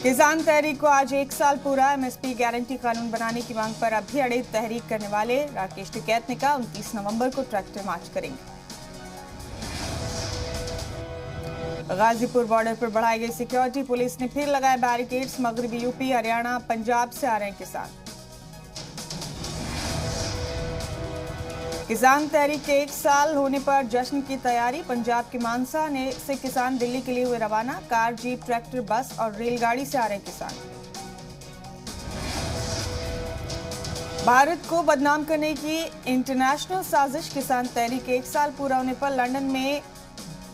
किसान तहरीक को आज 1 साल पूरा। एमएसपी गारंटी कानून बनाने की मांग पर अब भी अड़े तहरीक करने वाले राकेश टिकैत ने कहा 29 नवंबर को ट्रैक्टर मार्च करेंगे। गाजीपुर बॉर्डर पर बढ़ाई गई सिक्योरिटी, पुलिस ने फिर लगाए बैरिकेड्स। मगरबी यूपी, हरियाणा, पंजाब से आ रहे हैं किसान। किसान तहरीक के 1 साल होने पर जश्न की तैयारी। पंजाब के मानसा से किसान दिल्ली के लिए हुए रवाना। कार, जीप, ट्रैक्टर, बस और रेलगाड़ी से आ रहे किसान। भारत को बदनाम करने की इंटरनेशनल साजिश। किसान तहरीक के 1 साल पूरा होने पर लंदन में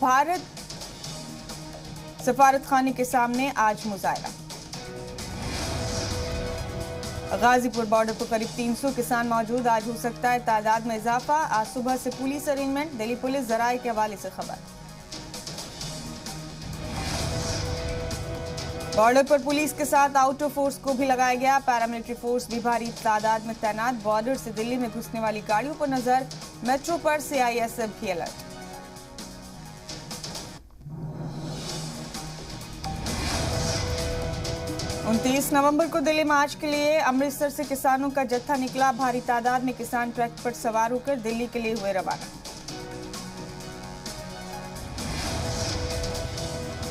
भारत सफारत खाने के सामने आज मुजाहरा। गाजीपुर बॉर्डर पर करीब 300 किसान मौजूद। आज हो सकता है तादाद में इजाफा। आज सुबह से पुलिस अरेंजमेंट। दिल्ली पुलिस जराये के हवाले से खबर। बॉर्डर पर पुलिस के साथ आउटर फोर्स को भी लगाया गया। पैरामिलिट्री फोर्स भी भारी तादाद में तैनात। बॉर्डर से दिल्ली में घुसने वाली गाड़ियों पर नजर। मेट्रो पर सीआईएसएफ भी अलर्ट। उनतीस नवंबर को दिल्ली मार्च के लिए अमृतसर से किसानों का जत्था निकला। भारी तादाद में किसान ट्रक पर सवार होकर दिल्ली के लिए हुए रवाना।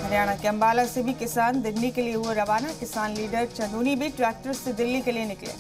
हरियाणा के अंबाला से भी किसान दिल्ली के लिए हुए रवाना। किसान लीडर चंदूनी भी ट्रैक्टर से दिल्ली के लिए निकले।